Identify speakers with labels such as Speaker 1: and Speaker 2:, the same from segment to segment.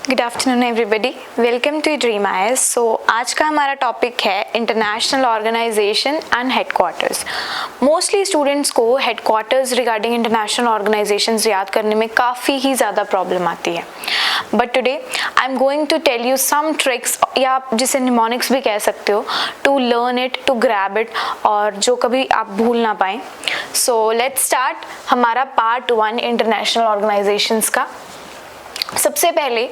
Speaker 1: Good afternoon everybody, welcome to dream IAS. So आज का हमारा टॉपिक है international organization and headquarters. Mostly students को हेडक्वार्टर्स रिगार्डिंग इंटरनेशनल ऑर्गेनाइजेशंस याद करने में काफ़ी ही ज़्यादा प्रॉब्लम आती है, but today I am going to tell you some tricks, या आप जिसे निमोनिक्स भी कह सकते हो, to learn it, to grab it, और जो कभी आप भूल ना पाएँ। सो लेट्स स्टार्ट हमारा पार्ट 1 इंटरनेशनल ऑर्गेनाइजेशंस का। सबसे पहले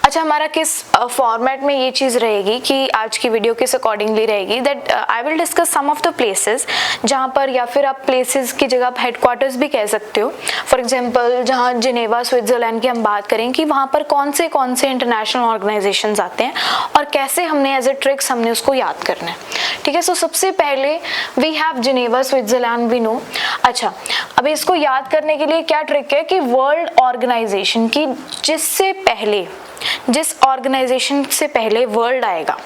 Speaker 1: अच्छा, हमारा किस फॉर्मेट में ये चीज़ रहेगी कि आज की वीडियो किस अकॉर्डिंगली रहेगी, that I will discuss some of the places जहाँ पर, या फिर आप प्लेसेस की जगह आप हेडक्वार्टर्स भी कह सकते हो। फॉर एग्जांपल जहाँ जिनेवा स्विट्ज़रलैंड की हम बात करें कि वहाँ पर कौन से इंटरनेशनल ऑर्गेनाइजेशंस आते हैं और कैसे हमने एज ए ट्रिक्स हमने उसको याद करना है। ठीक है, सो सबसे पहले we have Geneva Switzerland, we know. अच्छा, अभी इसको याद करने के लिए क्या ट्रिक है कि वर्ल्ड ऑर्गेनाइजेशन की जिस ऑर्गेनाइजेशन से पहले वर्ल्ड आएगा,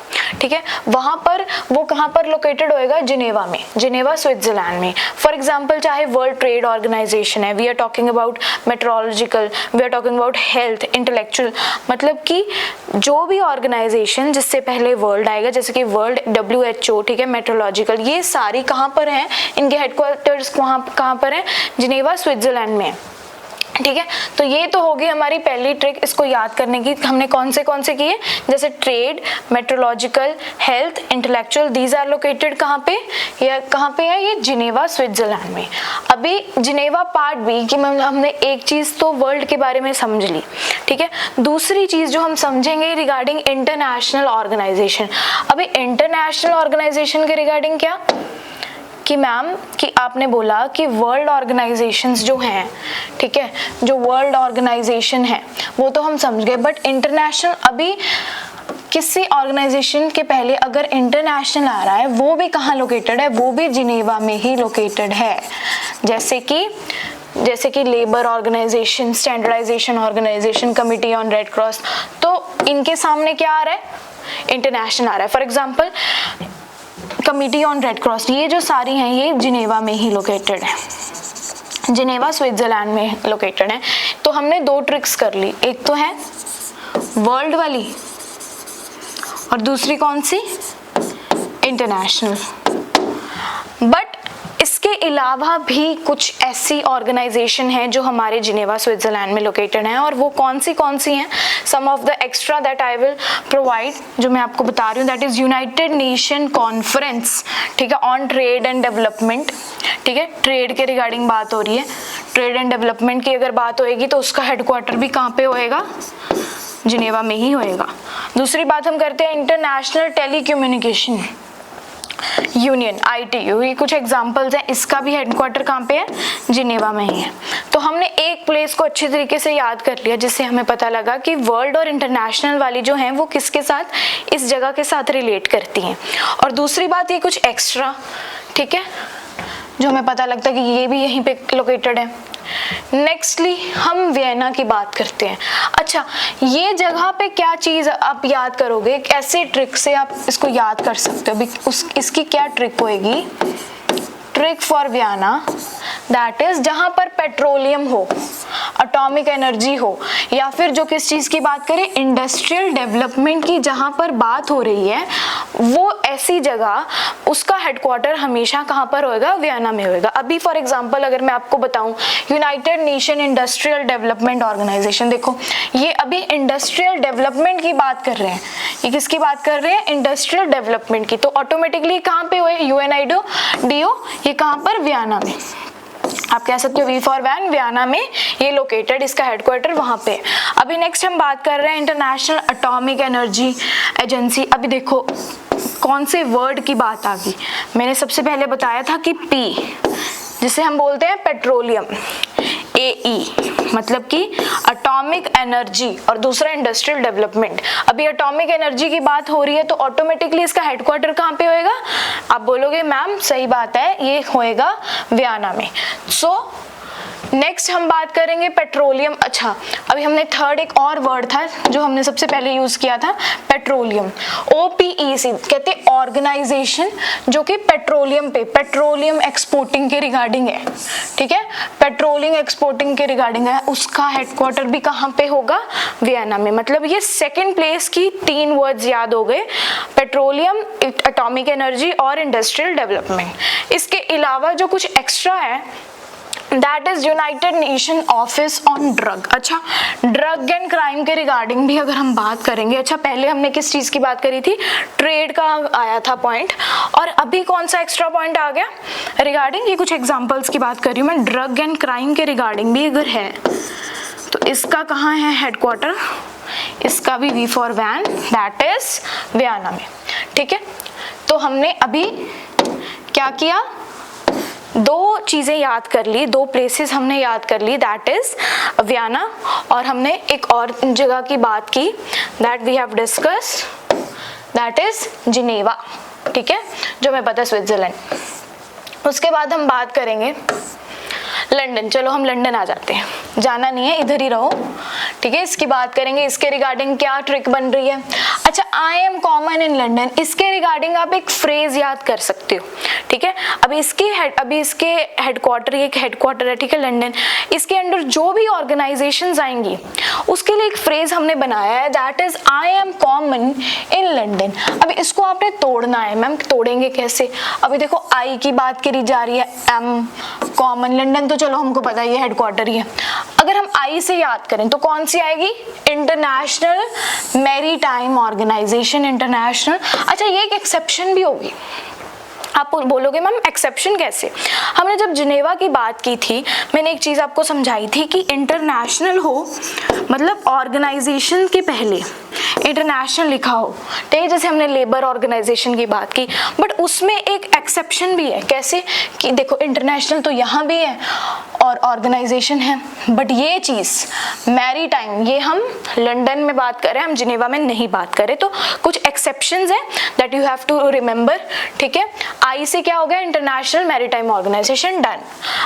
Speaker 1: ठीक है, वहां पर वो कहां पर लोकेटेड होएगा? जिनेवा में, जिनेवा स्विट्जरलैंड में। फॉर एग्जांपल चाहे वर्ल्ड ट्रेड ऑर्गेनाइजेशन है, we are talking about metrological, we are talking about health, intellectual, मतलब कि जो भी ऑर्गेनाइजेशन जिससे पहले वर्ल्ड आएगा, जैसे कि वर्ल्ड WHO, ठीक है, मेट्रोलॉजिकल, ये सारी कहां पर हैं? इनके हेडक्वार्टर्स कहां पर है? जिनेवा स्विट्जरलैंड में। ठीक है, तो ये तो होगी हमारी पहली ट्रिक इसको याद करने की। हमने कौन से किए? जैसे trade, metrological, health, intellectual, these are located कहाँ पे? या कहाँ पे है ये? जिनेवा स्विट्जरलैंड में। अभी जिनेवा पार्ट बी कि हमने एक चीज तो वर्ल्ड के बारे में समझ ली, ठीक है। दूसरी चीज जो हम समझेंगे रिगार्डिंग इंटरनेशनल ऑर्गेनाइजेशन। अभी इंटरनेशनल ऑर्गेनाइजेशन के रिगार्डिंग क्या कि मैम कि आपने बोला कि वर्ल्ड ऑर्गेनाइजेशंस जो हैं, ठीक है, जो वर्ल्ड ऑर्गेनाइजेशन है वो तो हम समझ गए, बट इंटरनेशनल, अभी किसी ऑर्गेनाइजेशन के पहले अगर इंटरनेशनल आ रहा है वो भी कहाँ लोकेटेड है? वो भी जिनेवा में ही लोकेटेड है। जैसे कि labour organization, standardization organization, committee on Red Cross, तो इनके सामने क्या आ रहा है? इंटरनेशनल आ रहा है। For example committee on Red cross, ये जो सारी हैं ये जिनेवा में ही लोकेटेड है, जिनेवा स्विट्जरलैंड में लोकेटेड है। तो हमने दो ट्रिक्स कर ली, एक तो है वर्ल्ड वाली और दूसरी कौन सी? इंटरनेशनल। बट इसके अलावा भी कुछ ऐसी ऑर्गेनाइजेशन है जो हमारे जिनेवा स्विट्जरलैंड में लोकेटेड हैं, और वो कौन सी हैं? Some of the extra that I will provide, जो मैं आपको बता रही हूँ, that is United Nation conference, ठीक है, ऑन ट्रेड एंड डेवलपमेंट। ठीक है, ट्रेड के रिगार्डिंग बात हो रही है, ट्रेड एंड डेवलपमेंट की अगर बात होएगी तो उसका हेडक्वार्टर भी कहाँ पे होएगा? जिनेवा में ही होएगा। दूसरी बात हम करते हैं इंटरनेशनल टेलीकम्युनिकेशन यूनियन, ITU, ये कुछ एग्जांपल्स हैं, इसका भी हेडक्वार्टर कहाँ पे है? जिनेवा में ही है। तो हमने एक प्लेस को अच्छी तरीके से याद कर लिया जिससे हमें पता लगा कि वर्ल्ड और इंटरनेशनल वाली जो हैं वो किसके साथ, इस जगह के साथ रिलेट करती हैं। और दूसरी बात ये कुछ एक्स्ट्रा, ठीक है, जो हमें पता लगता है कि ये भी यहीं पे लोकेटेड है। नेक्स्टली हम वियना की बात करते हैं। अच्छा, ये जगह पे क्या चीज आप याद करोगे? एक ऐसे ट्रिक से आप इसको याद कर सकते हो। इसकी क्या ट्रिक होएगी? Trick for Vienna, that is जहां पर पेट्रोलियम हो, एटॉमिक एनर्जी हो, या फिर जो किस चीज की बात करें, इंडस्ट्रियल डेवलपमेंट की जहां पर बात हो रही है, वो ऐसी जगह उसका हेडक्वार्टर हमेशा कहां पर होएगा? वियना में होएगा। अभी फॉर एग्जांपल अगर मैं आपको बताऊं, United Nation Industrial Development Organization, देखो ये अभी इंडस्ट्रियल डेवलपमेंट की बात कर रहे हैं। ये किसकी बात कर रहे हैं? इंडस्ट्रियल डेवलपमेंट की। तो ऑटोमेटिकली कहां पे हुए? UNIDO, ये कहां पर? वियना में। आप कह सकते हो V फॉर वैन, वियना में ये लोकेटेड, इसका हेडक्वार्टर वहां पे। अभी नेक्स्ट हम बात कर रहे हैं इंटरनेशनल एटॉमिक एनर्जी एजेंसी। अभी देखो कौन से वर्ड की बात आ गई? मैंने सबसे पहले बताया था कि P, जिसे हम बोलते हैं पेट्रोलियम, AE मतलब कि एटॉमिक एनर्जी, और दूसरा इंडस्ट्रियल डेवलपमेंट। अभी एटॉमिक एनर्जी की बात हो रही है तो ऑटोमेटिकली इसका हेडक्वार्टर कहाँ पे होएगा? आप बोलोगे मैम सही बात है, ये होएगा वियना में। सो नेक्स्ट हम बात करेंगे पेट्रोलियम। अच्छा, अभी हमने थर्ड एक और वर्ड था जो हमने सबसे पहले यूज किया था, पेट्रोलियम। OPEC कहते हैं ऑर्गेनाइजेशन जो कि पेट्रोलियम एक्सपोर्टिंग के रिगार्डिंग है, ठीक है, पेट्रोलियम एक्सपोर्टिंग के रिगार्डिंग है। उसका हेडक्वार्टर भी कहाँ पे होगा, वियना में। मतलब ये सेकेंड प्लेस की 3 वर्ड्स याद हो गए, पेट्रोलियम, एटॉमिक एनर्जी और इंडस्ट्रियल डेवलपमेंट। इसके अलावा जो कुछ एक्स्ट्रा है that is United nation office on drug. अच्छा, ड्रग एंड क्राइम के रिगार्डिंग भी अगर हम बात करेंगे, अच्छा पहले हमने किस चीज की बात करी थी, ट्रेड का आया था पॉइंट, और अभी कौन सा एक्स्ट्रा पॉइंट आ गया रिगार्डिंग, ये कुछ एग्जांपल्स की बात कर रही हूँ मैं, ड्रग एंड क्राइम के रिगार्डिंग भी अगर है तो इसका कहाँ है हेडक्वार्टर, इसका भी V for van, that is Vienna में, ठीक है। तो हमने अभी क्या किया, 2 चीजें याद कर ली, 2 प्लेसेस हमने याद कर ली, दैट इज वियना, और हमने एक और जगह की बात की that we have discuss, that is Geneva, ठीक है, जो हमें पता है स्विट्जरलैंड। उसके बाद हम बात करेंगे लंदन। चलो हम लंदन आ जाते हैं, जाना नहीं है, इधर ही रहो, ठीक है। इसकी बात करेंगे, इसके रिगार्डिंग क्या ट्रिक बन रही है। अच्छा, I am common in London, इसके रिगार्डिंग आप एक फ्रेज याद कर सकते हो, ठीक है। अभी इसके हेडक्वार्टर, एक हेडक्वार्टर है, ठीक है, लंदन, इसके अंडर जो भी ऑर्गेनाइजेशंस आएंगी उसके लिए एक फ्रेज हमने बनाया है, that is I am common in London. अभी इसको आपने तोड़ना है, मैम तोड़ेंगे कैसे, अभी देखो आई की बात करी जा रही है, एम कॉमन, लंदन तो चलो हमको पता है ये हेडक्वार्टर ही है। अगर हम आई से याद करें तो कौन सी आएगी, इंटरनेशनल मैरीटाइम ऑर्गेनाइजेशन, इंटरनेशनल। अच्छा, ये एक एक्सेप्शन भी होगी, आप बोलोगे मैम एक्सेप्शन कैसे, हमने जब जिनेवा की बात की थी मैंने एक चीज आपको समझाई थी कि इंटरनेशनल हो मतलब ऑर्गेनाइजेशन के पहले इंटरनेशनल लिखा हो, ठीक है, जैसे हमने लेबर ऑर्गेनाइजेशन की बात की, बट उसमें एक एक्सेप्शन भी है, कैसे कि देखो इंटरनेशनल तो यहाँ भी है और ऑर्गेनाइजेशन है, बट ये चीज मैरीटाइम ये हम लंदन में बात करें, हम जिनेवा में नहीं बात करें, तो कुछ एक्सेप्शंस हैं that you have to remember, ठीक है। आई से क्या हो गया, इंटरनेशनल मैरीटाइम ऑर्गेनाइजेशन, डन।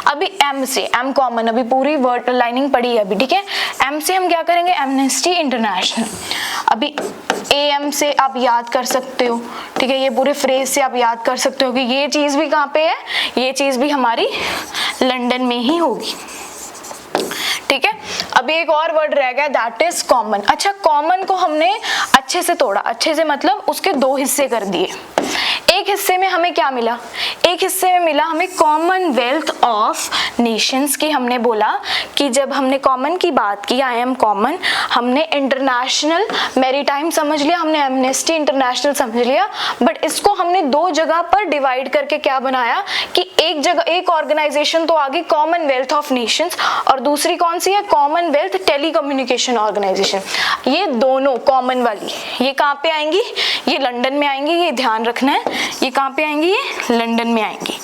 Speaker 1: अभी एम से, एम कॉमन, अभी पूरी वर्ड लाइनिंग पड़ी है अभी, ठीक है। एम से हम क्या करेंगे, एमनेस्टी इंटरनेशनल। अभी एएम से आप याद कर सकते हो, ठीक है, ये पूरे फ्रेज से आप याद कर सकते हो कि ये चीज भी कहाँ पे है, ये चीज भी हमारी लंदन में ही होगी, ठीक है। अभी एक और वर्ड रह गया दैट इज कॉमन। अच्छा, कॉमन को हमने अच्छे से तोड़ा, अच्छे से मतलब उसके 2 हिस्से कर दिए। एक हिस्से में हमें क्या मिला, एक हिस्से में मिला हमें कॉमनवेल्थ ऑफ नेशंस की, हमने बोला कि जब हमने कॉमन की बात की, आई एम कॉमन, हमने इंटरनेशनल मैरीटाइम समझ लिया, हमने एमनेस्टी इंटरनेशनल समझ लिया, बट इसको हमने 2 जगह पर डिवाइड करके क्या बनाया कि एक जगह एक ऑर्गेनाइजेशन तो आ गई कॉमनवेल्थ ऑफ नेशंस और दूसरी कौन सी है, कॉमनवेल्थ टेलीकम्युनिकेशन ऑर्गेनाइजेशन। ये दोनों कॉमन वाली ये कहाँ पे आएंगी, ये लंदन में आएंगी, ये ध्यान रखना है, ये कहाँ पे आएंगी, ये लंदन में आएंगी।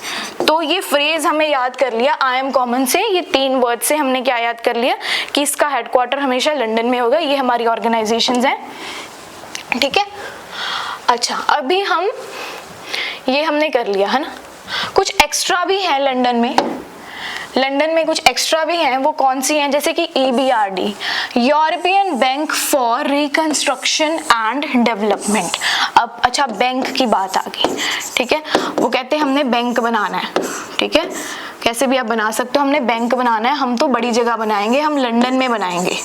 Speaker 1: तो ये फ्रेज हमें याद कर लिया, आई एम कॉमन से, ये 3 वर्ड से हमने क्या याद कर लिया कि इसका हेडक्वार्टर हमेशा लंदन में होगा, ये हमारी ऑर्गेनाइजेशंस हैं, ठीक है। अच्छा, अभी हम ये हमने कर लिया है ना, कुछ एक्स्ट्रा भी है लंदन में, लंदन में कुछ एक्स्ट्रा भी हैं, वो कौन सी हैं, जैसे कि EBRD, European bank for reconstruction and development. अब अच्छा, बैंक की बात आ गई, ठीक है, वो कहते हैं हमने बैंक बनाना है, ठीक है, कैसे भी आप बना सकते हो, हमने बैंक बनाना है, हम तो बड़ी जगह बनाएंगे, हम लंदन में बनाएंगे,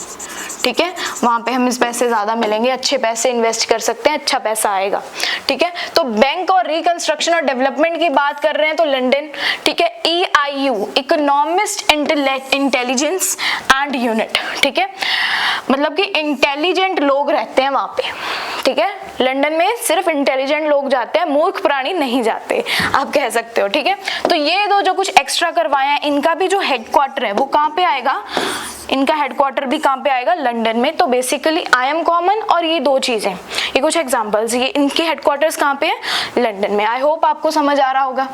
Speaker 1: ठीक है, वहां पे हमें पैसे ज्यादा मिलेंगे, अच्छे पैसे इन्वेस्ट कर सकते हैं, अच्छा पैसा आएगा, ठीक है। तो बैंक और रिकंस्ट्रक्शन और डेवलपमेंट की बात कर रहे हैं तो लंदन, ठीक है। EIU, economist intelligence and unit, ठीक है, मतलब कि इंटेलिजेंट लोग रहते हैं वहां पे, ठीक है, लंदन में सिर्फ इंटेलिजेंट लोग जाते हैं, मूर्ख प्राणी नहीं जाते, आप कह सकते हो, ठीक है। तो ये 2 जो कुछ एक्स्ट्रा करवाया है, इनका भी जो हेडक्वार्टर है वो कहाँ पे आएगा, इनका हेडक्वार्टर भी कहाँ पे आएगा, लंदन में। तो बेसिकली आई एम कॉमन और ये 2 चीजें, ये कुछ एग्जांपल्स, ये इनके हेडक्वार्टर्स कहाँ पे है, लंदन में। आई होप आपको समझ आ रहा होगा।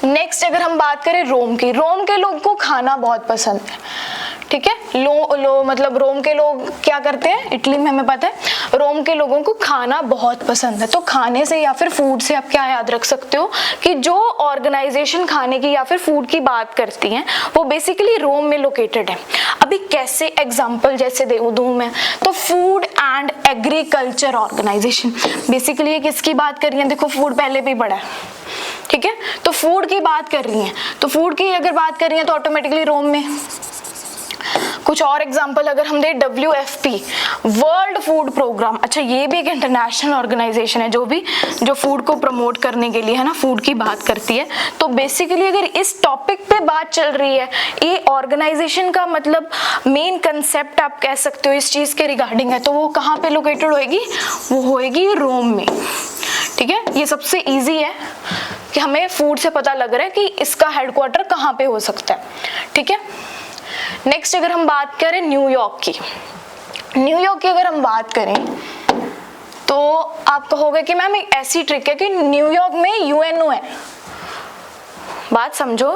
Speaker 1: नेक्स्ट अगर हम बात करें रोम की, रोम के लोग को खाना बहुत पसंद है, ठीक है। लो मतलब रोम के लोग क्या करते हैं, इटली में हमें पता है रोम के लोगों को खाना बहुत पसंद है। तो खाने से या फिर फूड से आप क्या याद रख सकते हो कि जो ऑर्गेनाइजेशन खाने की या फिर फूड की बात करती है वो बेसिकली रोम में लोकेटेड है। अभी कैसे एग्जांपल जैसे दूं मैं, तो food and agriculture organization basically ये किसकी बात कर रही है, देखो फूड पहले भी पढ़ा है, ठीक है। तो फूड की बात कर रही हैं, तो फूड की अगर बात कर रही हैं तो ऑटोमेटिकली रोम में। कुछ और एग्जांपल अगर हम दे, WFP वर्ल्ड फूड प्रोग्राम, अच्छा ये भी एक इंटरनेशनल ऑर्गेनाइजेशन है जो फूड को प्रमोट करने के लिए है ना फूड की बात करती है। तो बेसिकली अगर इस टॉपिक पे बात चल रही है, ये ऑर्गेनाइजेशन का मतलब मेन कंसेप्ट आप कह सकते हो इस चीज के रिगार्डिंग है, तो वो कहाँ पे लोकेटेड होएगी, वो होएगी रोम में, ठीक है। ये सबसे इजी है कि हमें फूड से पता लग रहा है कि इसका हेडक्वार्टर कहाँ पे हो सकता है, ठीक है। नेक्स्ट अगर हम बात करें न्यूयॉर्क की, न्यूयॉर्क की अगर हम बात करें तो आप कहोगे कि मैम एक ऐसी ट्रिक है कि न्यूयॉर्क में UNO है। बात समझो,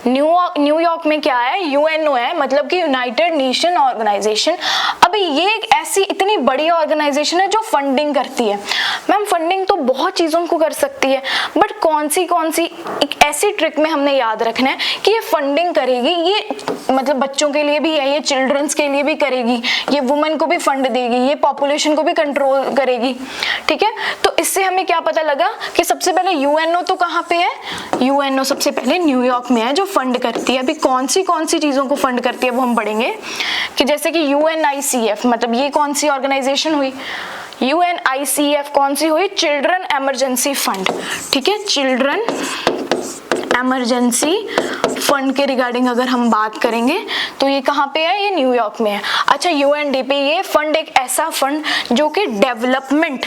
Speaker 1: न्यूयॉर्क में क्या है, UNO है, मतलब कि यूनाइटेड नेशन ऑर्गेनाइजेशन। अभी ये एक ऐसी इतनी बड़ी ऑर्गेनाइजेशन है जो फंडिंग करती है। मैम फंडिंग तो बहुत चीज़ों को कर सकती है, बट कौन सी एक ऐसी ट्रिक में हमने याद रखना है कि ये फंडिंग करेगी, ये मतलब बच्चों के लिए भी है, ये चिल्ड्रंस के लिए भी करेगी, ये वुमेन को भी फंड देगी, ये पॉपुलेशन को भी कंट्रोल करेगी, ठीक है। तो इससे हमें क्या पता लगा कि सबसे पहले UNO तो कहाँ पे है, UNO सबसे पहले न्यूयॉर्क में है जो फंड करती है। अभी कौन सी चीजों को फंड करती है वो हम पढ़ेंगे, कि जैसे कि UNICF, मतलब ये कौन सी ऑर्गेनाइजेशन हुई, UNICF कौन सी हुई, चिल्ड्रन इमरजेंसी फंड, ठीक है। चिल्ड्रन इमरजेंसी फंड के रिगार्डिंग अगर हम बात करेंगे तो ये कहाँ पे है, ये न्यूयॉर्क में है। अच्छा UNDP, ये फंड एक ऐसा फंड जो कि डेवलपमेंट,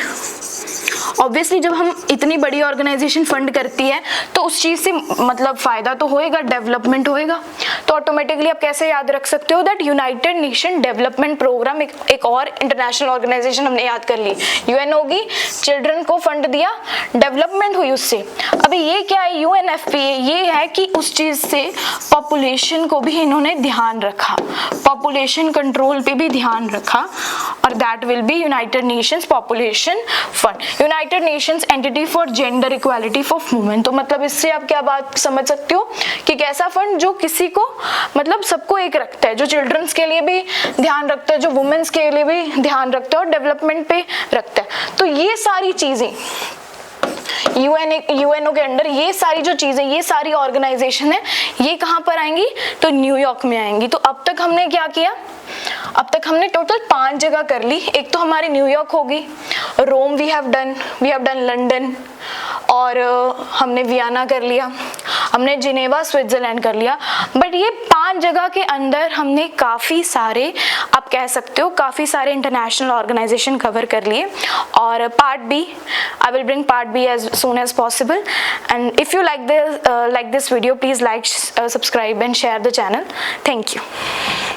Speaker 1: ऑब्वियसली जब हम इतनी बड़ी ऑर्गेनाइजेशन फंड करती है तो उस चीज से मतलब फायदा तो होएगा, डेवलपमेंट होएगा। तो ऑटोमेटिकली आप कैसे याद रख सकते हो that United Nation Development Programme, एक और इंटरनेशनल ऑर्गेनाइजेशन हमने याद कर ली, UN होगी, चिल्ड्रन को फंड दिया, डेवलपमेंट हुई उससे। अभी ये क्या है, UNFPA, ये है कि उस चीज से पॉपुलेशन को भी इन्होंने ध्यान रखा, पॉपुलेशन कंट्रोल पे भी ध्यान रखा, और that will be united Nations population fund, United Nations entity for gender equality for women. तो मतलब इससे आप क्या बात समझ सकते हो कि कैसा फंड जो किसी को मतलब सबको एक रखता है, जो चिल्ड्रंस के लिए भी ध्यान रखता है, जो वुमेन्स के लिए भी ध्यान रखता है और डेवलपमेंट पे रखता है। तो ये सारी चीजें UNO के अंडर, ये सारी जो चीजें, ये सारी ऑर्गेनाइजेशन है, ये कहाँ पर आएंगी, तो न्यूयॉर्क में आएंगी। तो अब तक हमने क्या किया, अब तक हमने टोटल 5 जगह कर ली। एक तो हमारी न्यूयॉर्क होगी, रोम वी हैव डन लंदन, और हमने वियना कर लिया, हमने जिनेवा स्विट्जरलैंड कर लिया। बट ये 5 जगह के अंदर हमने काफ़ी सारे, आप कह सकते हो काफ़ी सारे इंटरनेशनल ऑर्गेनाइजेशन कवर कर लिए। और part B, I will bring part B as soon as possible, and if you like this video, please like, subscribe and share the channel. Thank you.